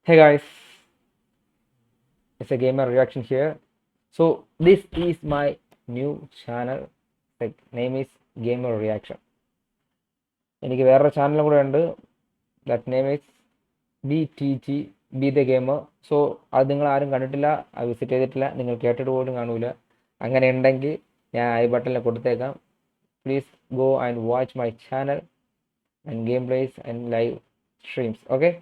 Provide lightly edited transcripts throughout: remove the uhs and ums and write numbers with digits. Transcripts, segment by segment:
Hey guys, it's a gamer reaction here. So this is my new channel. The name is Gamer Reaction. എനിക്ക് വേറൊരു ചാനലും കൂടെ ഉണ്ട്. That name is BTG B the gamer. So അത് നിങ്ങൾ ആരും കണ്ടിട്ടില്ല, വിസിറ്റ് ചെയ്തിട്ടില്ല, നിങ്ങൾ കേട്ടിട്ട് പോലും കാണൂല. അങ്ങനെ ഉണ്ടെങ്കിൽ ഞാൻ ഐ ബട്ടണിൽ കൊടുത്തേക്കാം. Please go and watch my channel and game place and live streams. Okay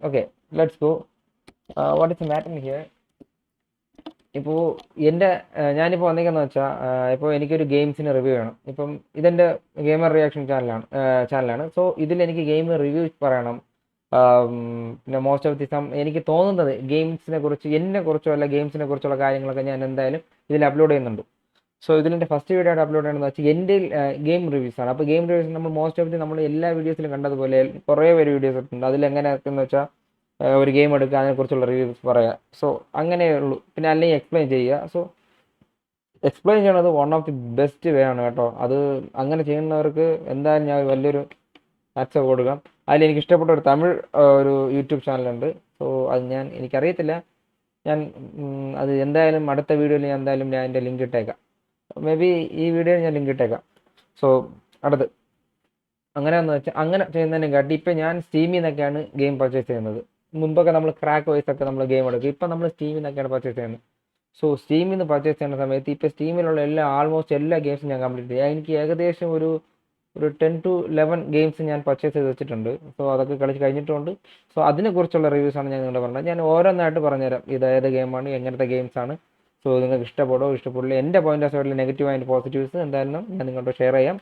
okay, let's go. What is the matter here? ഇപ്പോൾ ഞാനിപ്പോൾ വന്നിരിക്കുന്നത് വെച്ചാൽ ഇപ്പോൾ എനിക്കൊരു ഗെയിംസിന് റിവ്യൂ വേണം. ഇപ്പം ഇതെൻ്റെ ഗെയിമർ റിയാക്ഷൻ ചാനലാണ്. സോ ഇതിൽ എനിക്ക് ഗെയിം റിവ്യൂ പറയണം. പിന്നെ മോസ്റ്റ് ഓഫ് ദി എനിക്ക് തോന്നുന്നത് ഗെയിംസിനെ കുറിച്ച് എന്നെക്കുറിച്ചോ അല്ല ഗെയിംസിനെ കുറിച്ചുള്ള കാര്യങ്ങളൊക്കെ ഞാൻ എന്തായാലും ഇതിൽ അപ്ലോഡ് ചെയ്യുന്നുണ്ട്. സോ ഇതിലെൻ്റെ ഫസ്റ്റ് വീഡിയോ ആയിട്ട് അപ്ലോഡ് ചെയ്യണമെന്ന് വെച്ചാൽ എൻ്റെ ഗെയിം റിവ്യൂസ് ആണ്. അപ്പോൾ ഗെയിം റിവ്യൂസ് നമ്മൾ മോസ്റ്റ് ഓഫ് ദി നമ്മൾ എല്ലാ വീഡിയോസിലും കണ്ടതുപോലെ കുറേ പേര് വീഡിയോസ് ഉണ്ട്. അതിലെങ്ങനെയാണെന്ന് വെച്ചാൽ ഒരു ഗെയിം എടുക്കുക, അതിനെക്കുറിച്ചുള്ള റിവ്യൂസ് പറയുക. സോ അങ്ങനെയുള്ളൂ. പിന്നെ അല്ലെങ്കിൽ എക്സ്പ്ലെയിൻ ചെയ്യുക. സോ എക്സ്പ്ലെയിൻ ചെയ്യണത് one of the best way ആണ് കേട്ടോ. അത് അങ്ങനെ ചെയ്യുന്നവർക്ക് എന്തായാലും ഞാൻ വലിയൊരു ആക്സസ് കൊടുക്കാം. അതിൽ എനിക്ക് ഇഷ്ടപ്പെട്ട ഒരു തമിഴ് ഒരു യൂട്യൂബ് ചാനലുണ്ട്. സോ അത് എനിക്കറിയത്തില്ല. ഞാൻ അത് എന്തായാലും അടുത്ത വീഡിയോയിൽ ഞാൻ അതിൻ്റെ ലിങ്ക് ഇട്ടേക്കാം. മേ ബി ഈ വീഡിയോയിൽ ഞാൻ ലിങ്ക് ഇട്ടേക്കാം. സോ അടുത്ത് അങ്ങനെയാണെന്ന് വെച്ചാൽ അങ്ങനെ ചെയ്യുന്നതിനെ കാട്ടി ഇപ്പം ഞാൻ സ്റ്റീമിൽ നിന്നൊക്കെയാണ് ഗെയിം പർച്ചേസ് ചെയ്യുന്നത്. മുമ്പൊക്കെ നമ്മൾ ക്രാക്ക് വൈസ് ഒക്കെ നമ്മൾ ഗെയിം എടുക്കും. ഇപ്പം നമ്മൾ സ്റ്റീമിൽ നിന്നൊക്കെയാണ് പർച്ചേസ് ചെയ്യുന്നത്. സോ സ്റ്റീമിൽ നിന്ന് പർച്ചേസ് ചെയ്യുന്ന സമയത്ത് ഇപ്പോൾ സ്റ്റീമിലുള്ള ആൾമോസ്റ്റ് എല്ലാ ഗെയിംസും ഞാൻ കംപ്ലീറ്റ് ചെയ്യും. എനിക്ക് ഏകദേശം ഒരു 10 to 11 ഗെയിംസ് ഞാൻ പർച്ചേസ് ചെയ്ത് വെച്ചിട്ടുണ്ട്. സോ അതൊക്കെ കളിച്ച് കഴിഞ്ഞിട്ടുണ്ട്. സോ അതിനെക്കുറിച്ചുള്ള റിവ്യൂസാണ് ഞാൻ നിങ്ങളോട് പറഞ്ഞത്. ഞാൻ ഓരോന്നായിട്ട് പറഞ്ഞുതരാം ഇത് ഏത് ഗെയിമാണ്, എങ്ങനത്തെ ഗെയിംസാണ്. സോ നിങ്ങൾക്ക് ഇഷ്ടപ്പെടില്ല, എൻ്റെ പോയിന്റ് ഓഫ് സൈഡിൽ നെഗറ്റീവ് ആൻഡ് പോസിറ്റീവ്സ് എന്തായാലും ഞാൻ നിങ്ങളോട് ഷെയർ ചെയ്യാം.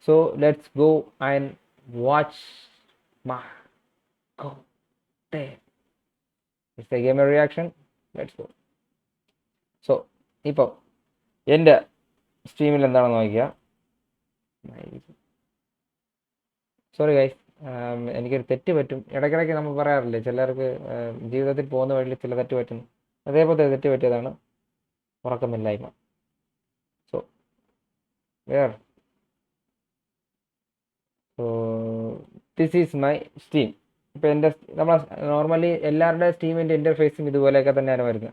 So let's go and watch my It's a gamer reaction. Let's go. So ഇപ്പോൾ എൻ്റെ സ്ട്രീമിൽ എന്താണെന്ന് നോക്കിക്കുക. സോറി ഗൈസ്, എനിക്കൊരു തെറ്റ് പറ്റും. ഇടയ്ക്കിടയ്ക്ക് നമ്മൾ പറയാറില്ലേ, ചിലർക്ക് ജീവിതത്തിൽ പോകുന്ന വഴിയിൽ ചില തെറ്റ് പറ്റുന്നു. അതേപോലെ തെറ്റ് പറ്റിയതാണ് ഉറക്കമില്ലായ്മ. So this is my steam. ഇപ്പോൾ നമ്മളെ നോർമലി എല്ലാവരുടെ സ്റ്റീമിൻ്റെ ഇൻ്റർഫേസും ഇതുപോലെയൊക്കെ തന്നെയാണ് വരുന്നത്.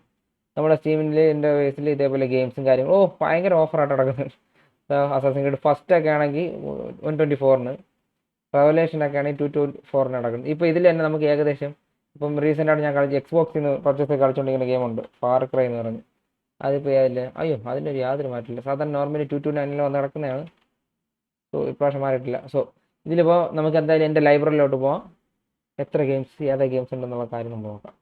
നമ്മുടെ സ്റ്റീമിൻ്റെ ഇൻ്റർഫേസിൽ ഇതേപോലെ ഗെയിംസും കാര്യങ്ങളും ഭയങ്കര ഓഫറായിട്ട് നടക്കുന്നത്. അസാസിൻ ക്രീഡ് ഫസ്റ്റൊക്കെ ആണെങ്കിൽ 124-ന്, റെവലേഷനൊക്കെ ആണെങ്കിൽ 224-ന് നടക്കുന്നത്. ഇപ്പോൾ ഇതിൽ തന്നെ നമുക്ക് ഏകദേശം ഇപ്പം റീസെൻ്റായിട്ട് ഞാൻ എക്സ്ബോക്സിൽ നിന്ന് പർച്ചേസ് കളിച്ചുകൊണ്ടിരിക്കുന്ന ഗെയിമുണ്ട്, ഫാർ ക്രൈ എന്ന് പറഞ്ഞ്. അതിപ്പോൾ അതിലൊരു യാതൊരു മാറ്റമില്ല. സാധാരണ നോർമലി 229-ൽ വന്ന് നടക്കുന്നതാണ്. സോ ഇപ്രാവശ്യം മാറിയിട്ടില്ല. സോ ഇതിലിപ്പോൾ നമുക്ക് എന്തായാലും എൻ്റെ ലൈബ്രറിയിലോട്ട് പോകാം. എത്ര ഗെയിംസ്, ഏതാ ഗെയിംസ് ഉണ്ടെന്നുള്ള കാര്യം നമുക്ക് നോക്കാം.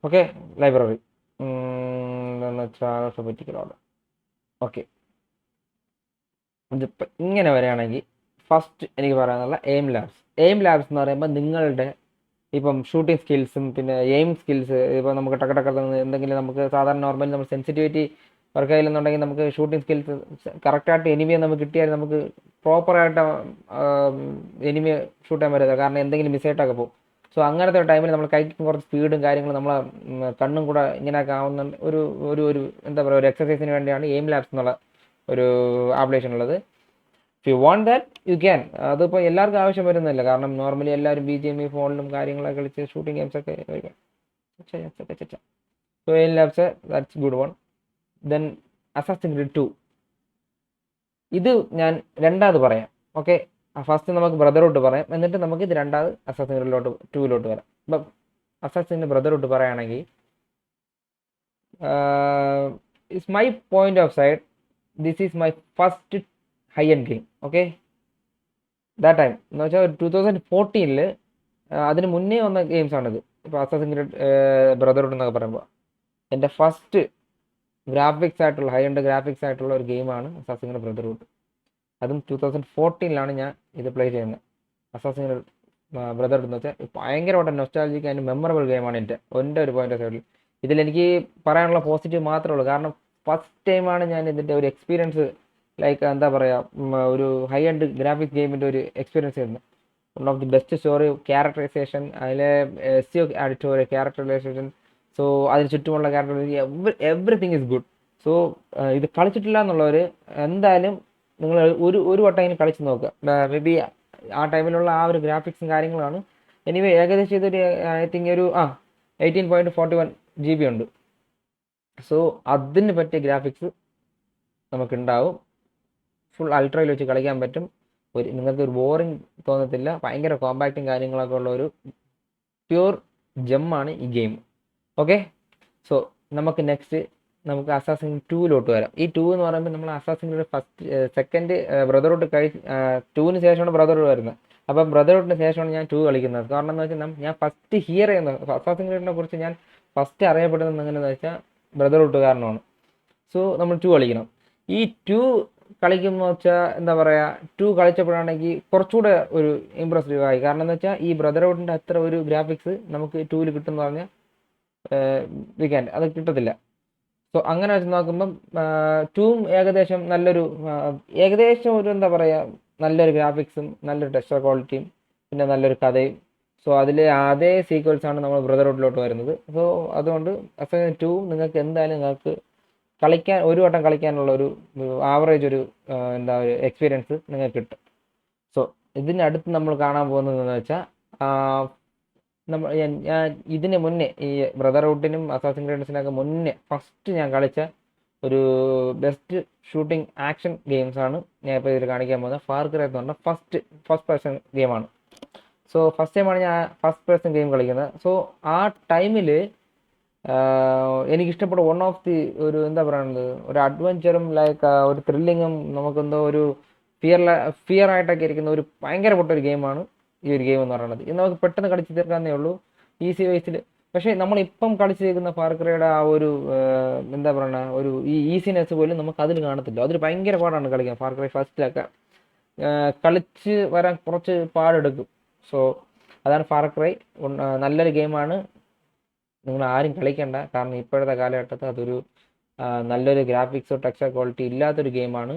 ഓക്കെ ലൈബ്രറി എന്താണെന്ന് വെച്ചാൽ ആൽഫബറ്റിക്കൽ ഓർഡർ. ഓക്കെ, ഇതിപ്പോൾ ഇങ്ങനെ വരികയാണെങ്കിൽ ഫസ്റ്റ് എനിക്ക് പറയാനുള്ള എയിം ലാബ്സ് എന്ന് പറയുമ്പോൾ നിങ്ങളുടെ ഇപ്പം ഷൂട്ടിംഗ് സ്കിൽസും പിന്നെ എയിം സ്കിൽസ്, ഇപ്പോൾ നമുക്ക് ടക്കടക്കുന്ന എന്തെങ്കിലും നമുക്ക് സാധാരണ നോർമലി നമ്മൾ സെൻസിറ്റിവിറ്റി വർക്ക് ആയില്ലെന്നുണ്ടെങ്കിൽ നമുക്ക് ഷൂട്ടിംഗ് സ്കിൽസ് കറക്റ്റായിട്ട് എനിമിയെ നമുക്ക് കിട്ടിയാൽ നമുക്ക് പ്രോപ്പറായിട്ട് എനിമിയെ ഷൂട്ട് ചെയ്യാൻ പറ്റില്ല. കാരണം എന്തെങ്കിലും മിസ്സായിട്ടൊക്കെ പോകും. സോ അങ്ങനത്തെ ടൈമിൽ നമ്മൾ കൈക്കും കുറച്ച് സ്പീഡും കാര്യങ്ങളും നമ്മളെ കണ്ണും കൂടെ ഇങ്ങനെയൊക്കെ ആവുന്ന ഒരു ഒരു ഒരു എന്താ പറയുക, ഒരു എക്സസൈസിന് വേണ്ടിയാണ് എയിം ലാബ്സ് എന്നുള്ള ഒരു ആപ്ലിക്കേഷൻ ഉള്ളത്. If you want that you can. അതിപ്പോൾ എല്ലാവർക്കും ആവശ്യം വരുന്നില്ല. കാരണം നോർമലി എല്ലാവരും BGMI ഫോണിലും കാര്യങ്ങളൊക്കെ കളിച്ച് ഷൂട്ടിംഗ് ഗെയിംസൊക്കെ വരും. So aim labs that's good one. Then assassin creed 2, ഇത് ഞാൻ രണ്ടാമത് പറയാം. ഓക്കെ, ഫസ്റ്റ് നമുക്ക് ബ്രദർഹുഡ് പറയാം, എന്നിട്ട് നമുക്ക് ഇത് രണ്ടാമത് അസാസിൻ ക്രീഡിലോട്ട് 2-ലോട്ട് വരാം. അപ്പം അസാസിൻ്റെ ബ്രദർഹുഡ് പറയുകയാണെങ്കിൽ it's my point of side, this is my first high end game. Okay, that time എന്ന് വെച്ചാൽ 2014-ൽ അതിന് മുന്നേ വന്ന ഗെയിംസാണിത്. ഇപ്പോൾ അസാസിൻ ക്രീഡ് ബ്രദർഹുഡ് എന്നൊക്കെ പറയുമ്പോൾ എൻ്റെ ഫസ്റ്റ് ഗ്രാഫിക്സ് ആയിട്ടുള്ള ഹൈ എൻഡ് ഗ്രാഫിക്സ് ആയിട്ടുള്ള ഒരു ഗെയിമാണ് അസാസിൻ ക്രീഡ് ബ്രദർഹുഡ്. അതും 2014-ലാണ് ഞാൻ ഇത് പ്ലേ ചെയ്യുന്നത്. അസാസിൻ ക്രീഡ് ബ്രദർഹുഡ് എന്ന് വെച്ചാൽ ഭയങ്കരമായിട്ട് നൊസ്റ്റാൾജിക് ആൻഡ് മെമ്മറബിൾ ഗെയിമാണ് എൻ്റെ ഒരു പോയിന്റ് ഓഫ് സൈഡിൽ. ഇതിലെനിക്ക് പറയാനുള്ള പോസിറ്റീവ് മാത്രമേ ഉള്ളൂ. കാരണം ഫസ്റ്റ് ടൈമാണ് ഞാൻ ഇതിൻ്റെ ഒരു എക്സ്പീരിയൻസ്, ലൈക്ക് എന്താ പറയുക, ഒരു ഹൈ എൻഡ് ഗ്രാഫിക്സ് ഗെയിമിൻ്റെ ഒരു എക്സ്പീരിയൻസ് ചെയ്യുന്നത്. One of the best story, characterisation, അതിലെ SEO ആഡിറ്റോറിയ ക്യാരക്ടറൈസേഷൻ, സോ അതിന് ചുറ്റുമുള്ള character, everything is good. So ഇത് കളിച്ചിട്ടില്ല എന്നുള്ളവർ എന്തായാലും നിങ്ങൾ ഒരു വട്ടം ഇങ്ങനെ കളിച്ച് നോക്കുക. മേ ബി ആ ടൈമിലുള്ള ആ ഒരു ഗ്രാഫിക്സും കാര്യങ്ങളാണ്. എനിവേ ഏകദേശം ഇതൊരു ഐ തിങ്ക് ഒരു 18.41 GB ഉണ്ട്. സോ അതിന് പറ്റിയ ഗ്രാഫിക്സ് നമുക്കുണ്ടാവും. ഫുൾ അൾട്രയിൽ വെച്ച് കളിക്കാൻ പറ്റും. നിങ്ങൾക്ക് ഒരു ബോറിങ് തോന്നത്തില്ല. ഭയങ്കര കോമ്പാക്റ്റും കാര്യങ്ങളൊക്കെ ഉള്ള ഒരു പ്യൂർ ജെമ്മാണ് ഈ ഗെയിം. ഓക്കെ, സോ നമുക്ക് അസാസിൻ 2 വരാം. ഈ 2 എന്ന് പറയുമ്പോൾ നമ്മൾ അസാസിൻ്റെ സെക്കൻഡ് ബ്രദർഹുഡ് 2-ന് ശേഷമാണ് ബ്രദർഹുഡ് വരുന്നത്. അപ്പം ബ്രദർഹുഡിന് ശേഷമാണ് ഞാൻ 2 കളിക്കുന്നത്. കാരണം എന്ന് വെച്ചാൽ ഞാൻ ഫസ്റ്റ് ഹിയർ ചെയ്യുന്നത് അസാസിൻ ക്രീഡിനെ കുറിച്ച് ഞാൻ ഫസ്റ്റ് അറിയപ്പെടുന്നത് എങ്ങനെയെന്ന് വെച്ചാൽ ബ്രദർഹുഡ് കാരണമാണ്. സോ നമ്മൾ 2 കളിക്കണം. ഈ 2 കളിക്കുമ്പോൾ വെച്ചാൽ എന്താ പറയുക, 2 കളിച്ചപ്പോഴാണെങ്കിൽ കുറച്ചുകൂടെ ഒരു ഇമ്പ്രസീവ് ആയി. കാരണം എന്ന് വെച്ചാൽ ഈ ബ്രദർഹുഡിൻ്റെ അത്ര ഒരു ഗ്രാഫിക്സ് നമുക്ക് 2-ൽ കിട്ടുമെന്ന് പറഞ്ഞാൽ വീക്കെൻഡ് അത് കിട്ടത്തില്ല. സോ അങ്ങനെ വെച്ച് നോക്കുമ്പം 2 ഏകദേശം ഏകദേശം ഒരു എന്താ പറയുക, നല്ലൊരു ഗ്രാഫിക്സും നല്ലൊരു ടെക്സ്ചർ ക്വാളിറ്റിയും പിന്നെ നല്ലൊരു കഥയും. സോ അതിലെ അതേ സീക്വൽസാണ് നമ്മൾ ബ്രദർഹുഡിലോട്ട് വരുന്നത്. സോ അതുകൊണ്ട് അസാസിൻ 2 നിങ്ങൾക്ക് എന്തായാലും നിങ്ങൾക്ക് ഒരു വട്ടം കളിക്കാനുള്ള ഒരു ആവറേജ് ഒരു എന്താ ഒരു എക്സ്പീരിയൻസ് നിങ്ങൾക്ക് കിട്ടും. സോ ഇതിനടുത്ത് നമ്മൾ കാണാൻ പോകുന്നതെന്ന് വെച്ചാൽ ഞാൻ ഇതിന് മുന്നേ ഈ ബ്രദർഹുഡിനും അസാസിൻ ക്രീഡ്സിനൊക്കെ മുന്നേ ഫസ്റ്റ് ഞാൻ കളിച്ച ഒരു ബെസ്റ്റ് ഷൂട്ടിംഗ് ആക്ഷൻ ഗെയിംസാണ് ഞാൻ ഇപ്പോൾ ഇതിൽ കാണിക്കാൻ പോകുന്നത്. ഫാർ ക്രൈ എന്ന് പറഞ്ഞാൽ ഫസ്റ്റ് പേഴ്സൺ ഗെയിമാണ്. സോ ഫസ്റ്റ് ടൈമാണ് ഞാൻ ഫസ്റ്റ് പേഴ്സൺ ഗെയിം കളിക്കുന്നത്. സോ ആ ടൈമിൽ എനിക്കിഷ്ടപ്പെട്ട വൺ ഓഫ് ദി ഒരു എന്താ പറയുന്നത്, ഒരു അഡ്വഞ്ചറും ലൈക്ക് ഒരു ത്രില്ലിങ്ങും നമുക്കെന്തോ ഒരു ഫിയർ ആയിട്ടൊക്കെ ഇരിക്കുന്ന ഒരു ഭയങ്കര പൊട്ടൊരു ഗെയിമാണ് ഈ ഒരു ഗെയിം എന്ന് പറയുന്നത്. ഇത് നമുക്ക് പെട്ടെന്ന് കളിച്ച് തീർക്കാന്നേ ഉള്ളൂ, ഈസി വൈസിൽ. പക്ഷേ നമ്മളിപ്പം കളിച്ച് തീർക്കുന്ന ഫാർ ക്രൈയുടെ ആ ഒരു എന്താ പറയുക, ഒരു ഈ ഈസിനെസ് പോലും നമുക്ക് അതിൽ കാണത്തില്ല. അതിൽ ഭയങ്കര പാടാണ് കളിക്കാൻ. ഫാർ ക്രൈ ഫസ്റ്റിലൊക്കെ കളിച്ച് വരാൻ കുറച്ച് പാടെടുക്കും. സോ അതാണ് ഫാർ ക്രൈ. നല്ലൊരു ഗെയിമാണ്, നിങ്ങൾ ആരും കളിക്കണ്ട. കാരണം ഇപ്പോഴത്തെ കാലഘട്ടത്തിൽ അതൊരു നല്ലൊരു ഗ്രാഫിക്സോ ടെക്സ്ചർ ക്വാളിറ്റി ഇല്ലാത്തൊരു ഗെയിമാണ്.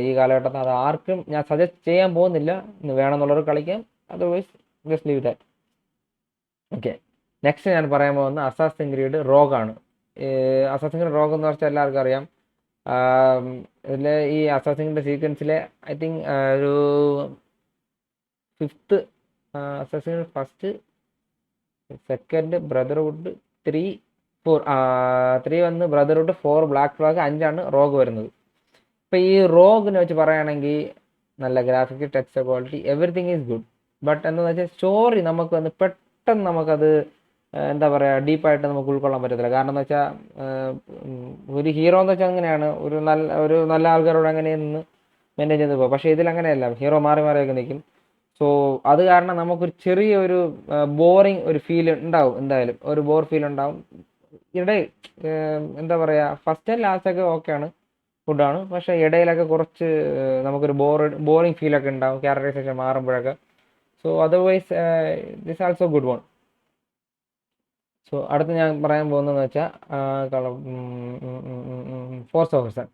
ഈ കാലഘട്ടത്തിൽ അത് ആർക്കും ഞാൻ സജസ്റ്റ് ചെയ്യാൻ പോകുന്നില്ല. വേണമെന്നുള്ളവർ കളിക്കാം, otherwise just leave that. Okay, next ഞാൻ പറയാൻ പോകുന്ന അസാസിൻ ക്രീഡ് റോഗാണ്. അസാസിൻ ക്രീഡ് റോഗ് എന്ന് വെച്ചാൽ എല്ലാവർക്കും അറിയാം. ഇതിലെ ഈ അസാസിൻ ക്രീഡ് സീക്വൻസിലെ ഐ തിങ്ക് ഒരു 5th assassin Creed first, second Brotherhood, 3, 4 3 വന്ന് ബ്രദർഹുഡ്, 4 ബ്ലാക്ക് ഫ്ലാഗ്, 5ആണ് റോഗ് വരുന്നത്. ഇപ്പം ഈ റോഗിനെ വെച്ച് പറയുകയാണെങ്കിൽ നല്ല graphics, texture quality, everything is good. But എന്താണെന്ന് വെച്ചാൽ സ്റ്റോറി നമുക്ക് വന്ന് പെട്ടെന്ന് നമുക്കത് എന്താ പറയുക, ഡീപ്പായിട്ട് നമുക്ക് ഉൾക്കൊള്ളാൻ പറ്റത്തില്ല. കാരണം എന്ന് വെച്ചാൽ ഒരു ഹീറോ എന്ന് വെച്ചാൽ അങ്ങനെയാണ്, ഒരു നല്ല ആൾക്കാരോട് അങ്ങനെ നിന്ന് മെയിൻറ്റെയിൻ ചെയ്ത് പോകും. പക്ഷേ ഇതിലങ്ങനെയല്ല, ഹീറോ മാറി മാറിയൊക്കെ നിൽക്കും. സോ അത് കാരണം നമുക്കൊരു ചെറിയൊരു ബോറിങ് ഒരു ഫീൽ ഉണ്ടാവും. എന്തായാലും ഒരു ബോർ ഫീൽ ഉണ്ടാവും. ഇടയിൽ എന്താ പറയുക, ഫസ്റ്റ് ആൻഡ് ലാസ്റ്റ് ഒക്കെ ഓക്കെയാണ്, ഗുഡാണ്. പക്ഷേ ഇടയിലൊക്കെ കുറച്ച് നമുക്കൊരു ബോറിങ് ഫീലൊക്കെ ഉണ്ടാവും ക്യാരക്ടറൈസേഷൻ മാറുമ്പോഴൊക്കെ. So otherwise this also good one. So അടുത്ത് ഞാൻ പറയാൻ പോകുന്നതെന്ന് വെച്ചാൽ ഫോർസ ഹൊറൈസൺ.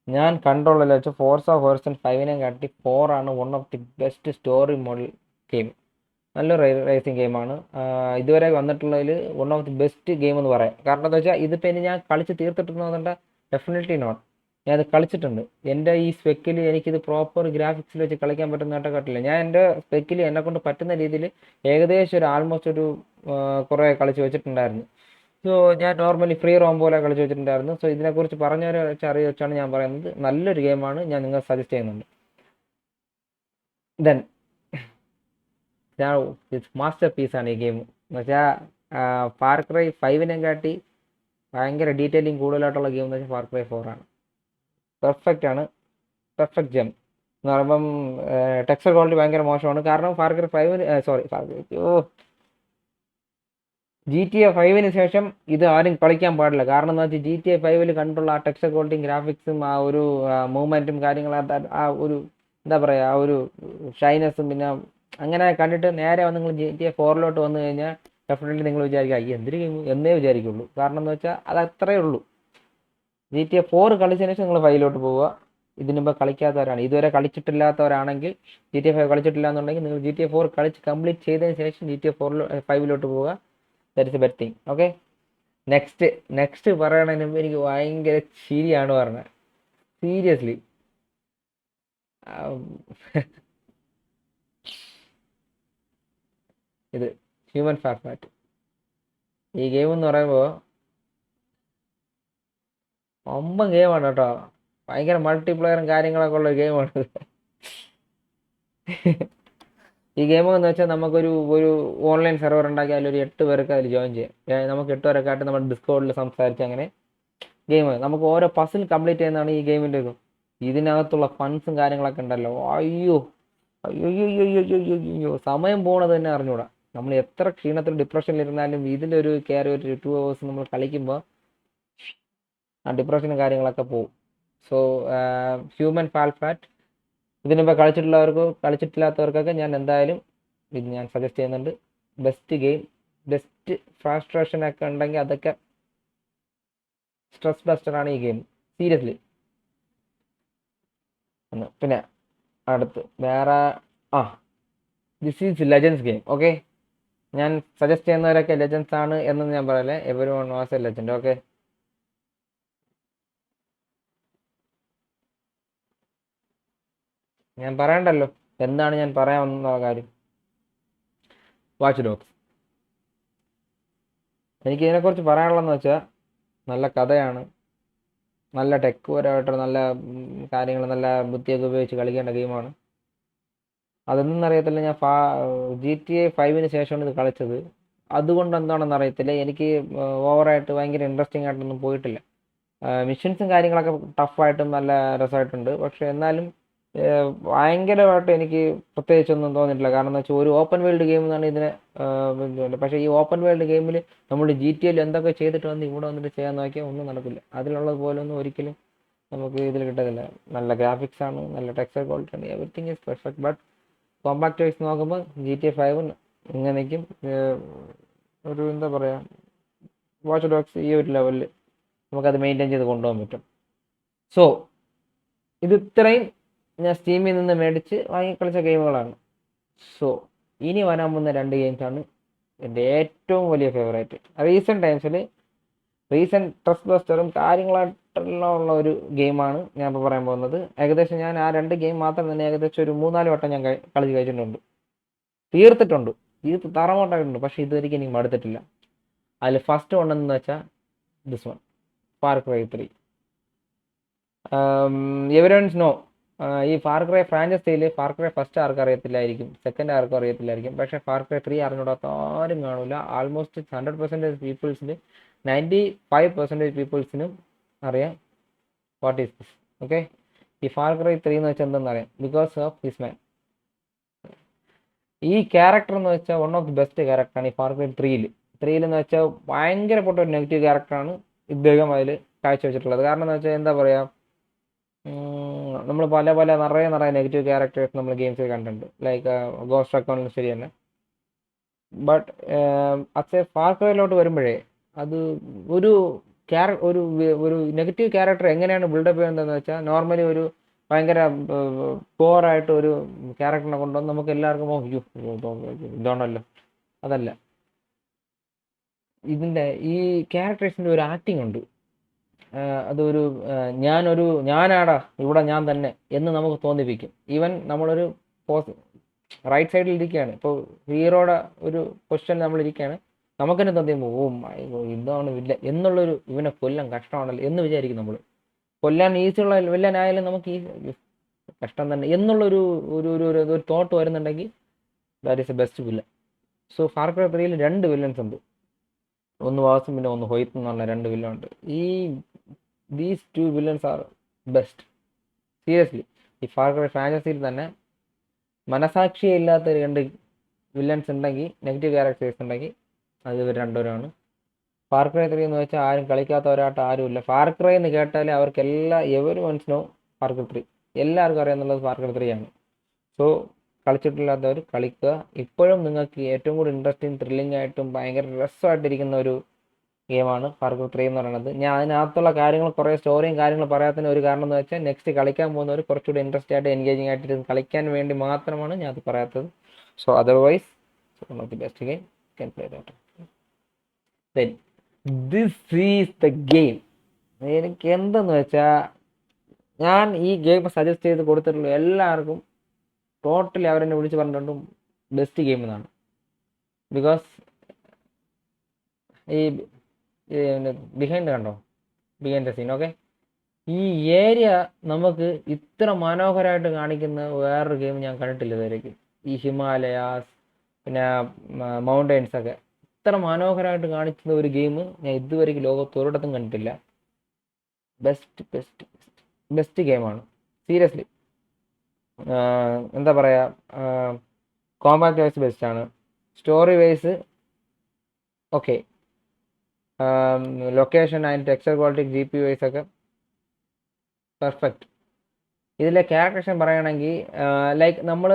ഞാൻ കണ്ടുള്ളതിൽ വെച്ച് ഫോർസ ഹൊറൈസൺ 5നെ കാട്ടി 4 ആണ് one of the best story model game. നല്ലൊരു റേസിംഗ് ഗെയിമാണ്. ഇതുവരെ വന്നിട്ടുള്ളതിൽ one of the best game എന്ന് പറയാം. കാരണം എന്താ വെച്ചാൽ ഇതിപ്പോൾ ഇനി ഞാൻ കളിച്ച് തീർത്തിട്ടുണ്ടെന്നുണ്ട്, ഡെഫിനറ്റ്ലി നോട്ട്. ഞാനത് കളിച്ചിട്ടുണ്ട്. എൻ്റെ ഈ സ്പെക്കിൽ എനിക്കിത് പ്രോപ്പർ ഗ്രാഫിക്സിൽ വെച്ച് കളിക്കാൻ പറ്റുന്നതായിട്ട് കാട്ടില്ല. ഞാൻ എൻ്റെ സ്പെക്കിൽ എന്നെക്കൊണ്ട് പറ്റുന്ന രീതിയിൽ ഏകദേശം ഒരു ആൾമോസ്റ്റ് ഒരു കുറേ കളിച്ച് വെച്ചിട്ടുണ്ടായിരുന്നു. സോ ഞാൻ നോർമലി ഫ്രീ റോം പോലെ കളിച്ച് വെച്ചിട്ടുണ്ടായിരുന്നു. സോ ഇതിനെക്കുറിച്ച് പറഞ്ഞവരെ വെച്ച് അറിയിച്ചാണ് ഞാൻ പറയുന്നത്. നല്ലൊരു ഗെയിമാണ്, ഞാൻ നിങ്ങൾ സജസ്റ്റ് ചെയ്യുന്നുണ്ട്. ദെൻ മാസ്റ്റർ പീസാണ് ഈ ഗെയിം. എന്ന് വെച്ചാൽ ഫാർ ക്രൈ 5നെ കാട്ടി ഭയങ്കര ഡീറ്റെയിലിംഗ് കൂടുതലായിട്ടുള്ള ഗെയിം എന്ന് വെച്ചാൽ ഫാർ ക്രൈ 4 ആണ്. പെർഫെക്റ്റ് ആണ്, പെർഫെക്റ്റ് ജെം എന്ന് പറയുമ്പം ടെക്സ്ചർ ക്വാളിറ്റി ഭയങ്കര മോശമാണ്. കാരണം ഫാർ ക്രൈ 5 GTA 5ന് ശേഷം ഇത് ആരും കളിക്കാൻ പാടില്ല. കാരണം എന്താ വെച്ചാൽ GTA 5ൽ കണ്ടുള്ള ആ ടെക്സ്ചർ ക്വാളിറ്റിയും ഗ്രാഫിക്സും ആ ഒരു മൂവ്മെൻറ്റും കാര്യങ്ങളും ആ ഒരു എന്താ പറയുക, ആ ഒരു ഷൈനസും പിന്നെ അങ്ങനെ കണ്ടിട്ട് നേരെ വന്ന് നിങ്ങൾ GTA 4ലോട്ട് വന്നു കഴിഞ്ഞാൽ ഡെഫിനറ്റ്ലി നിങ്ങൾ വിചാരിക്കുക ഈ എന്തൊരു ഗെയിം എന്നേ വിചാരിക്കുള്ളൂ. കാരണം എന്ന് വെച്ചാൽ അത് അത്രയേ ഉള്ളൂ. GTA 4 കളിച്ചതിന് ശേഷം നിങ്ങൾ 5ലോട്ട് പോവുക. ഇതിനുമ്പോൾ കളിക്കാത്തവരാണ്, ഇതുവരെ കളിച്ചിട്ടില്ലാത്തവരാണെങ്കിൽ GTA 5 കളിച്ചിട്ടില്ല എന്നുണ്ടെങ്കിൽ നിങ്ങൾ GTA 4 കളിച്ച് കംപ്ലീറ്റ് ചെയ്തതിന് ശേഷം GTA 5ലോട്ട് പോവുക. That is a best thing. Okay, next പറയണതിന് മുമ്പ് എനിക്ക് ഭയങ്കര ചിരിയാണ് പറഞ്ഞത്. സീരിയസ്ലി ഇത് ഹ്യൂമൻ ഫാറ്റ്. ഈ ഗെയിം എന്ന് പറയുമ്പോൾ ഗെയിമാണ് കേട്ടോ. ഭയങ്കര മൾട്ടിപ്ലെയറും കാര്യങ്ങളൊക്കെ ഉള്ള ഗെയിമാണ്. ഈ ഗെയിം എന്ന് വെച്ചാൽ നമുക്കൊരു ഒരു ഓൺലൈൻ സെർവർ ഉണ്ടാക്കി അതിലൊരു 8 പേർക്ക് അതിൽ ജോയിൻ ചെയ്യാം. നമുക്ക് 8 പേരൊക്കെ ആയിട്ട് നമ്മൾ ഡിസ്കോഡിൽ സംസാരിച്ച് അങ്ങനെ ഗെയിം നമുക്ക് ഓരോ പസിൽ കംപ്ലീറ്റ് ചെയ്യുന്നതാണ് ഈ ഗെയിമിൻ്റെ ഇത്. ഇതിനകത്തുള്ള ഫൺസും കാര്യങ്ങളൊക്കെ ഉണ്ടല്ലോ, അയ്യോ അയ്യോ അയ്യോ അയ്യോ അയ്യോ അയ്യോ, സമയം പോണത് തന്നെ അറിഞ്ഞൂടാ. നമ്മൾ എത്ര ക്ഷീണത്തിൽ ഡിപ്രഷനിൽ ഇരുന്നാലും ഇതിലൊരു കയറി ഒരു 2 hours നമ്മൾ കളിക്കുമ്പോൾ ആ ഡിപ്രഷനും കാര്യങ്ങളൊക്കെ പോകും. സോ ഹ്യൂമൻ ഫാറ്റ് ഇതിനു മുമ്പ് കളിച്ചിട്ടില്ലാത്തവർക്കൊക്കെ ഞാൻ എന്തായാലും ഇത് ഞാൻ സജസ്റ്റ് ചെയ്യുന്നുണ്ട്. ബെസ്റ്റ് ഗെയിം, ബെസ്റ്റ് ഫ്രസ്ട്രേഷൻ ഒക്കെ ഉണ്ടെങ്കിൽ അതൊക്കെ സ്ട്രെസ് ബസ്റ്ററാണ് ഈ ഗെയിം, സീരിയസ്ലി. പിന്നെ അടുത്ത് വേറെ this is legends game. Okay, ഞാൻ സജസ്റ്റ് ചെയ്യുന്നവരൊക്കെ ലെജൻസ് ആണ് എന്ന് ഞാൻ പറയല്ലേ. Every one was A legend. Okay, ഞാൻ പറയണ്ടല്ലോ എന്താണ് ഞാൻ പറയാൻ വന്ന കാര്യം. Watch dogs. എനിക്ക് ഇതിനെക്കുറിച്ച് പറയാനുള്ളതെന്ന് വെച്ചാൽ നല്ല കഥയാണ്, നല്ല ടെക് പരമായിട്ട് നല്ല കാര്യങ്ങൾ, നല്ല ബുദ്ധിയൊക്കെ ഉപയോഗിച്ച് കളിക്കേണ്ട ഗെയിമാണ്. അതൊന്നും അറിയത്തില്ല. ഞാൻ GTA 5 ശേഷമാണ് ഇത് കളിച്ചത്. അതുകൊണ്ട് എന്താണെന്ന് അറിയത്തില്ല, എനിക്ക് ഓവറായിട്ട് ഭയങ്കര ഇൻട്രസ്റ്റിംഗ് ആയിട്ടൊന്നും പോയിട്ടില്ല. മിഷൻസും കാര്യങ്ങളൊക്കെ ടഫായിട്ടും നല്ല രസമായിട്ടുണ്ട്. പക്ഷെ എന്നാലും ഭയങ്കരമായിട്ട് എനിക്ക് പ്രത്യേകിച്ചൊന്നും തോന്നിയിട്ടില്ല. കാരണം എന്ന് വെച്ചാൽ ഒരു ഓപ്പൺ വേൾഡ് ഗെയിം എന്നാണ് ഇതിനെ. പക്ഷേ ഈ ഓപ്പൺ വേൾഡ് ഗെയിമിൽ നമ്മൾ GTA എന്തൊക്കെ ചെയ്തിട്ട് വന്ന് ഇവിടെ വന്നിട്ട് ചെയ്യാൻ നോക്കിയാൽ ഒന്നും നടക്കില്ല. അതിലുള്ളത് പോലെ ഒന്നും ഒരിക്കലും നമുക്ക് ഇതിൽ കിട്ടത്തില്ല. നല്ല ഗ്രാഫിക്സ് ആണ്, നല്ല ടെക്സ്ചർ ക്വാളിറ്റി ആണ്, everything is perfect. But compact wise നോക്കുമ്പോൾ GTA 5 ഇങ്ങനെയും ഒരു എന്താ പറയുക, വാച്ച് ഡോഗ്സ് ഈ ഒരു ലെവലിൽ നമുക്കത് മെയിൻറ്റെയിൻ ചെയ്ത് കൊണ്ടുപോകാൻ പറ്റും. സോ ഇത് ഇത്രയും ഞാൻ സ്റ്റീമിൽ നിന്ന് മേടിച്ച് വാങ്ങി കളിച്ച ഗെയിമുകളാണ്. സോ ഇനി വരാൻ പോകുന്ന 2 ഗെയിംസാണ് എൻ്റെ ഏറ്റവും വലിയ ഫേവറേറ്റ്. റീസെൻറ്റ് ട്രസ്റ്റ് ബസ്റ്ററും കാര്യങ്ങളായിട്ടുള്ള ഉള്ള ഒരു ഗെയിമാണ് ഞാൻ ഇപ്പോൾ പറയാൻ പോകുന്നത്. ഏകദേശം ഞാൻ ആ 2 ഗെയിം മാത്രം തന്നെ ഏകദേശം ഒരു 3-4 വട്ടം ഞാൻ കളിച്ച് കഴിച്ചിട്ടുണ്ട്, തീർത്തിട്ടുണ്ട്, തറമോട്ടായിട്ടുണ്ട്. പക്ഷേ ഇതുവരെയ്ക്ക് എനിക്ക് മടുത്തിട്ടില്ല. അതിൽ ഫസ്റ്റ് ഉണ്ടെന്ന് വെച്ചാൽ this one, Far Cry 3. Everyone's know, ഈ ഫാർ ക്രൈ ഫ്രാഞ്ചൈസിയിൽ ഫാർ ക്രൈ ഫസ്റ്റ് ആർക്കും അറിയത്തില്ലായിരിക്കും, സെക്കൻഡ് ആർക്കും അറിയത്തില്ലായിരിക്കും. പക്ഷേ ഫാർ ക്രൈ 3 അറിഞ്ഞൂടാത്ത ആരും കാണില്ല. ആൾമോസ്റ്റ് 100% പീപ്പിൾസിൽ 95% പീപ്പിൾസിനും അറിയാം വാട്ട് ഈസ് ദിസ്. ഓക്കെ, ഈ ഫാർ ക്രൈ 3 എന്ന് വെച്ചാൽ എന്തെന്ന് അറിയാം, ബിക്കോസ് ഓഫ് ഹിസ് മാൻ. ഈ ക്യാരക്ടർ എന്ന് വെച്ചാൽ വൺ ഓഫ് ദി ബെസ്റ്റ് ക്യാരക്ടറാണ് ഈ ഫാർ ക്രൈ 3 എന്ന് വെച്ചാൽ ഭയങ്കര പൊട്ട ഒരു നെഗറ്റീവ് ക്യാരക്ടറാണ് ഇദ്ദേഹം അതിൽ കാഴ്ചവെച്ചിട്ടുള്ളത്. കാരണം എന്ന് വെച്ചാൽ എന്താ പറയുക, നമ്മൾ പല നിറയെ നെഗറ്റീവ് ക്യാരക്ടേഴ്സ് നമ്മൾ ഗെയിംസിൽ കണ്ടിട്ടുണ്ട്, ലൈക്ക് ഗോസ്റ്റ് അക്കൗണ്ടിലും ശരി തന്നെ. ബട്ട് അച്ഛൻ ഫാർ ക്രൈയിലോട്ട് വരുമ്പോഴേ അത് ഒരു ഒരു നെഗറ്റീവ് ക്യാരക്ടർ എങ്ങനെയാണ് ബിൽഡപ്പ് ചെയ്യുന്നതെന്ന് വെച്ചാൽ, നോർമലി ഒരു ഭയങ്കര പോറായിട്ട് ഒരു ക്യാരക്ടറിനെ കൊണ്ടുവന്ന് നമുക്ക് എല്ലാവർക്കും ഇതാണല്ലോ, അതല്ല. ഇതിൻ്റെ ഈ ക്യാരക്ടേഴ്സിൻ്റെ ഒരു ആക്ടിങ് ഉണ്ട്. അതൊരു ഞാനാടാ ഇവിടെ ഞാൻ തന്നെ എന്ന് നമുക്ക് തോന്നിപ്പിക്കും. ഈവൻ നമ്മളൊരു റൈറ്റ് സൈഡിൽ ഇരിക്കുകയാണ്, ഇപ്പോൾ ഹീറോയുടെ ഒരു പൊസിഷനിൽ നമ്മളിരിക്കുകയാണ്, നമുക്ക് തന്നെ തോന്നിയുമ്പോൾ ഇതാണ് വില്ലൻ എന്നുള്ളൊരു, ഇവനെ കൊല്ലാൻ കഷ്ടമാണല്ലോ എന്ന് വിചാരിക്കും നമ്മൾ. കൊല്ലാൻ ഈസിയുള്ള വില്ലനായാലും നമുക്ക് കഷ്ടം തന്നെ എന്നുള്ളൊരു ഒരു ഒരു തോട്ട് വരുന്നുണ്ടെങ്കിൽ that is A best villain. So far Cry 3 2 villains ഉണ്ട്, ഒന്ന് വാസും പിന്നെ ഒന്ന് ഹൊയ്ത്ത് എന്ന് പറഞ്ഞ 2 വില്ലൻ ഉണ്ട്. These 2 villains are best, seriously. ഈ ഫാർ ക്രൈ ഫ്രാഞ്ചൈസിയിൽ തന്നെ മനസാക്ഷിയില്ലാത്ത 2 വില്ലൻസ് ഉണ്ടെങ്കിൽ, നെഗറ്റീവ് ക്യാരക്ടേഴ്സ് ഉണ്ടെങ്കിൽ അത് ഇവർ രണ്ടുപേരാണ്. ഫാർ ക്രൈ 3 എന്ന് വെച്ചാൽ ആരും കളിക്കാത്തവരായിട്ട് ആരുമില്ല. ഫാർ ക്രൈ എന്ന് കേട്ടാൽ അവർക്കെല്ലാം എവരി മനസ്സിനോ ഫാർ ക്രൈ 3, എല്ലാവർക്കും അറിയാമെന്നുള്ളത് ഫാർ ക്രൈ 3 ആണ്. സോ കളിച്ചിട്ടില്ലാത്തവർ കളിക്കുക. ഇപ്പോഴും നിങ്ങൾക്ക് ഏറ്റവും കൂടുതൽ ഇൻട്രസ്റ്റിംഗ്, ത്രില്ലിംഗ് ആയിട്ടും ഭയങ്കര രസമായിട്ടിരിക്കുന്ന ഒരു ഗെയിമാണ് ഫാർ ക്രൈ 3 എന്ന് പറയുന്നത്. ഞാൻ അതിനകത്തുള്ള കാര്യങ്ങൾ, കുറേ സ്റ്റോറിയും കാര്യങ്ങൾ പറയാത്തതിന് ഒരു കാരണം എന്ന് വെച്ചാൽ നെക്സ്റ്റ് കളിക്കാൻ പോകുന്നവർ കുറച്ചുകൂടി ഇൻട്രസ്റ്റ് ആയിട്ട് എൻഗേജിങ് ആയിട്ട് കളിക്കാൻ വേണ്ടി മാത്രമാണ് ഞാൻ അത് പറയാത്തത്. So otherwise one of the best game, can play that. Then this is the game. എനിക്ക് എന്തെന്ന് വെച്ചാൽ, ഞാൻ ഈ ഗെയിം സജസ്റ്റ് ചെയ്ത് കൊടുത്തിട്ടുള്ള എല്ലാവർക്കും ടോട്ടലി അവരെന്നെ വിളിച്ച് പറഞ്ഞിട്ടുണ്ടും ബെസ്റ്റ് ഗെയിം എന്നാണ്. ബിക്കോസ് ഈ ബിഹൈൻഡ് കണ്ടോ, ബിഹൈൻഡ് ദ സീൻ. ഓക്കെ, ഈ ഏരിയ നമുക്ക് ഇത്ര മനോഹരമായിട്ട് കാണിക്കുന്ന വേറൊരു ഗെയിം ഞാൻ കണ്ടിട്ടില്ല ഇതുവരേക്കും. ഈ ഹിമാലയാസ് പിന്നെ മൗണ്ടെയ്ൻസ് ഒക്കെ ഇത്ര മനോഹരമായിട്ട് കാണിക്കുന്ന ഒരു ഗെയിം ഞാൻ ഇതുവരെയ്ക്കും ലോകത്ത് ഒരിടത്തും കണ്ടിട്ടില്ല. ബെസ്റ്റ് ബെസ്റ്റ് ബെസ്റ്റ് ഗെയിമാണ് സീരിയസ്ലി. എന്താ പറയുക, കോമ്പാക്ട് വൈസ് ബെസ്റ്റാണ്, story wise okay, location and texture quality G P wise ഒക്കെ പെർഫെക്റ്റ്. ഇതിലെ ക്യാരക്ടേഷൻ പറയുകയാണെങ്കിൽ ലൈക്ക് നമ്മൾ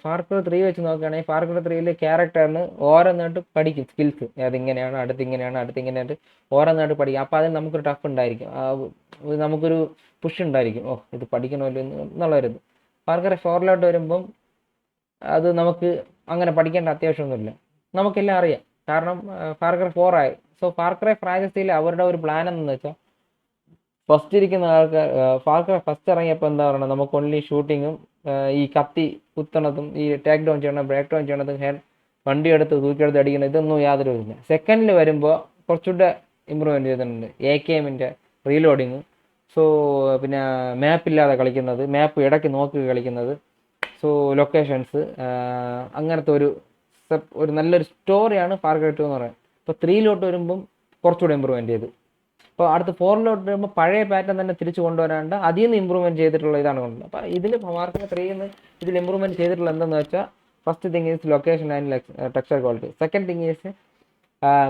ഫാർക്രൈ 3 വെച്ച് നോക്കുകയാണെങ്കിൽ ഫാർക്രൈ 3 ക്യാരക്ടറിന് ഓരോന്നായിട്ട് പഠിക്കും സ്കിൽസ്, അതിങ്ങനെയാണ് അടുത്തിങ്ങനെയാണ് അടുത്തിങ്ങനെയായിട്ട് ഓരോന്നായിട്ട് പഠിക്കും. അപ്പോൾ അതിന് നമുക്കൊരു ടഫ് ഉണ്ടായിരിക്കും, നമുക്കൊരു പുഷ് ഉണ്ടായിരിക്കും, ഓ ഇത് പഠിക്കണമല്ലോ എന്നുള്ളൊരിത്. ഫാർക്രൈ 4 വരുമ്പം അത് നമുക്ക് അങ്ങനെ പഠിക്കേണ്ട അത്യാവശ്യമൊന്നുമില്ല, നമുക്കെല്ലാം അറിയാം. കാരണം ഫാർക്രൈ 4 ആയി. സോ ഫാർക്രൈ ഫ്രാഞ്ചൈസിയിൽ അവരുടെ ഒരു പ്ലാൻ എന്ന് വെച്ചാൽ ഫസ്റ്റ് ഇരിക്കുന്ന ആൾക്കാർ ഫാർക്രൈ ഫസ്റ്റ് ഇറങ്ങിയപ്പോൾ എന്താ പറയുക, നമുക്ക് ഓൺലി ഷൂട്ടിങ്ങും ഈ കത്തി കുത്തണതും ഈ ടേക്ക് ഡൗൺ ചെയ്യണം ബ്രേക്ക് ഡൗൺ ചെയ്യണതും വണ്ടി എടുത്ത് തൂക്കിയെടുത്ത് അടിക്കണം, ഇതൊന്നും യാതൊരു ഇല്ല. സെക്കൻഡിൽ വരുമ്പോൾ കുറച്ചുകൂടെ ഇമ്പ്രൂവ്മെൻറ്റ് ചെയ്തിട്ടുണ്ട്. AKMൻ്റെ റീലോഡിങ്, സോ പിന്നെ മാപ്പ് ഇല്ലാതെ കളിക്കുന്നത്, മാപ്പ് ഇടയ്ക്ക് നോക്കി കളിക്കുന്നത്, സോ ലൊക്കേഷൻസ്, അങ്ങനത്തെ ഒരു നല്ലൊരു സ്റ്റോറിയാണ് ഫാർക്രൈ 2 എന്ന് പറയുന്നത്. ഇപ്പോൾ 3 വരുമ്പം കുറച്ചുകൂടെ ഇമ്പ്രൂവ്മെൻറ്റ് ചെയ്ത്, ഇപ്പോൾ അടുത്ത് 4 വരുമ്പോൾ പഴയ പാറ്റേൺ തന്നെ തിരിച്ചു കൊണ്ടുവരാണ്ട് അതിൽ നിന്ന് ഇമ്പ്രൂവ്മെൻറ്റ് ചെയ്തിട്ടുള്ള ഇതാണ് കൊണ്ടുവന്നത്. അപ്പോൾ ഇതിൽ ഫാർക്രൈ 3 ഇതിൽ ഇമ്പ്രൂവ്മെൻറ്റ് ചെയ്തിട്ടുള്ള എന്തെന്ന് വെച്ചാൽ first thing is location and texture quality. Second thing is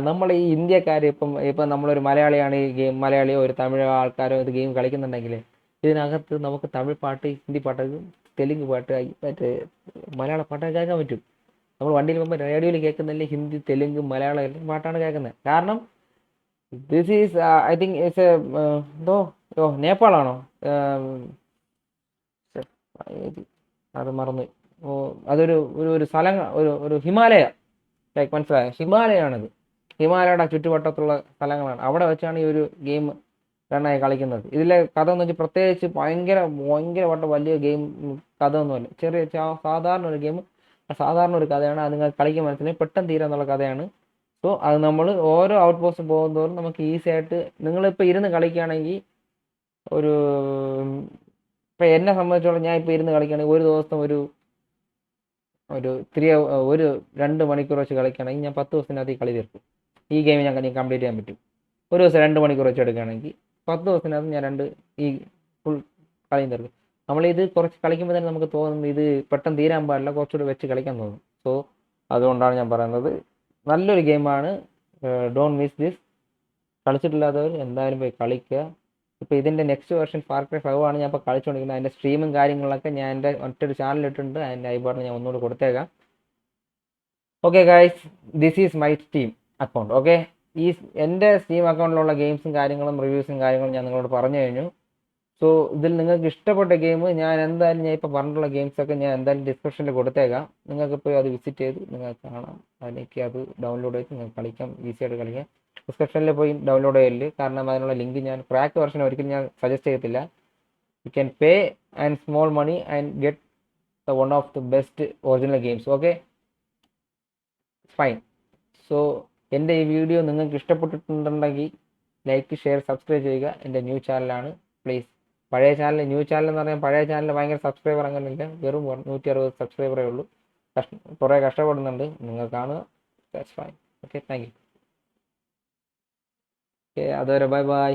നമ്മൾ ഈ ഇന്ത്യക്കാർ ഇപ്പം നമ്മളൊരു മലയാളിയാണ് ഈ ഗെയിം, മലയാളിയോ ഒരു തമിഴ് ആൾക്കാരോ ഇത് ഗെയിം കളിക്കുന്നുണ്ടെങ്കിൽ ഇതിനകത്ത് നമുക്ക് തമിഴ് പാട്ട്, ഹിന്ദി പാട്ട്, തെലുങ്ക് പാട്ട്, മറ്റേ മലയാള പാട്ടൊക്കെ കേൾക്കാൻ പറ്റും. നമ്മൾ വണ്ടിയിൽ പോകുമ്പോൾ റേഡിയോയിൽ കേൾക്കുന്നില്ലേ ഹിന്ദി തെലുങ്ക് മലയാളം എല്ലാം പാട്ടാണ് കേൾക്കുന്നത്. കാരണം this is I think it's എന്തോ നേപ്പാളാണോ, അത് മറന്നു. അതൊരു ഒരു സ്ഥലം, ഒരു ഹിമാലയ, ലൈക്ക് മനസ്സിലായോ, ഹിമാലയാണിത്. ഹിമാലയയുടെ ചുറ്റുവട്ടത്തുള്ള സ്ഥലങ്ങളാണ്, അവിടെ വെച്ചാണ് ഈ ഒരു ഗെയിം റണ്ണായി കളിക്കുന്നത്. ഇതിലെ കഥ എന്ന് വെച്ചാൽ പ്രത്യേകിച്ച് ഭയങ്കരമായിട്ട് വലിയ ഗെയിം കഥ ഒന്നുമല്ല, ചെറിയ സാധാരണ ഒരു ഗെയിം, സാധാരണ ഒരു കഥയാണ്. അത് നിങ്ങൾ കളിക്കാൻ മനസ്സിലായി പെട്ടെന്ന് തീരാന്നുള്ള കഥയാണ്. സോ അത് നമ്മൾ ഓരോ ഔട്ട് പോസ്റ്റ് പോകുന്നതോറും നമുക്ക് ഈസി ആയിട്ട്, നിങ്ങളിപ്പോൾ ഇരുന്ന് കളിക്കുകയാണെങ്കിൽ ഒരു ഇപ്പം എന്നെ സംബന്ധിച്ചോളം ഞാൻ ഇപ്പോൾ ഇരുന്ന് കളിക്കുകയാണെങ്കിൽ ഒരു ദിവസം ഒരു 2 മണിക്കൂർ വെച്ച് കളിക്കുകയാണെങ്കിൽ ഞാൻ 10 ദിവസത്തിനകത്ത് ഈ കളി തീർക്കും. ഈ ഗെയിം ഞാൻ കംപ്ലീറ്റ് ചെയ്യാൻ പറ്റും. ഒരു ദിവസം 2 മണിക്കൂർ വെച്ച് എടുക്കുകയാണെങ്കിൽ 10 ദിവസത്തിനകത്ത് ഞാൻ ഈ ഫുൾ കളിയും തീർക്കും. നമ്മളിത് കുറച്ച് കളിക്കുമ്പോൾ തന്നെ നമുക്ക് തോന്നും ഇത് പെട്ടെന്ന് തീരാൻ പാടില്ല, കുറച്ചുകൂടി വെച്ച് കളിക്കാൻ തോന്നും. സോ അതുകൊണ്ടാണ് ഞാൻ പറയുന്നത് നല്ലൊരു ഗെയിമാണ്, ഡോണ്ട് മിസ് ദിസ്. കളിച്ചിട്ടില്ലാത്തവർ എന്തായാലും പോയി കളിക്കുക. ഇപ്പോൾ ഇതിൻ്റെ നെക്സ്റ്റ് വെർഷൻ ഫാർക്രൈ 5 ആണ് ഞാൻ ഇപ്പോൾ കളിച്ചുകൊണ്ടിരിക്കുന്നത്. അതിൻ്റെ സ്ട്രീമും കാര്യങ്ങളൊക്കെ ഞാൻ എൻ്റെ മറ്റൊരു ചാനലിലിട്ടുണ്ട്, അതിൻ്റെ ഐബാറിന് ഞാൻ ഒന്നുകൂടി കൊടുത്തേക്കാം. Okay guys, this is my steam account. Okay, ഈ എൻ്റെ സ്റ്റീം അക്കൗണ്ടിലുള്ള ഗെയിംസും കാര്യങ്ങളും റിവ്യൂസും കാര്യങ്ങളും ഞാൻ നിങ്ങളോട് പറഞ്ഞു കഴിഞ്ഞു. സോ ഇതിൽ നിങ്ങൾക്ക് ഇഷ്ടപ്പെട്ട ഗെയിം ഞാൻ എന്തായാലും ഞാൻ ഇപ്പോൾ പറഞ്ഞിട്ടുള്ള ഗെയിംസൊക്കെ ഞാൻ എന്തായാലും ഡിസ്ക്രിപ്ഷനിൽ കൊടുത്തേക്കാം. നിങ്ങൾക്ക് പോയി അത് വിസിറ്റ് ചെയ്ത് നിങ്ങൾക്ക് കാണാം, അതിലേക്ക് അത് ഡൗൺലോഡ് ചെയ്ത് നിങ്ങൾക്ക് കളിക്കാം, ഈസി ആയിട്ട് കളിക്കാം. ഡിസ്ക്രിപ്ഷനിൽ പോയി ഡൗൺലോഡ് ചെയ്യല്, കാരണം അതിനുള്ള ലിങ്ക് ഞാൻ ക്രാക്ക് വെർഷൻ ഒരിക്കലും ഞാൻ സജസ്റ്റ് ചെയ്യത്തില്ല. You can pay and small money and get the one of the best original games. Okay fine. So എൻ്റെ ഈ വീഡിയോ നിങ്ങൾക്ക് ഇഷ്ടപ്പെട്ടിട്ടുണ്ടെങ്കിൽ ലൈക്ക്, ഷെയർ, സബ്സ്ക്രൈബ് ചെയ്യുക. എൻ്റെ ന്യൂ ചാനലാണ് പ്ലീസ്. പഴയ ചാനൽ, ന്യൂ ചാനൽ എന്ന് പറഞ്ഞാൽ പഴയ ചാനൽ ഭയങ്കര സബ്സ്ക്രൈബർ അങ്ങനെയില്ല, വെറും 160 സബ്സ്ക്രൈബറേ ഉള്ളൂ. കുറേ കഷ്ടപ്പെടുന്നുണ്ട്, നിങ്ങൾ കാണുക. That's fine. Okay, thank you. Okay, അതുവരെ ബൈ ബൈ.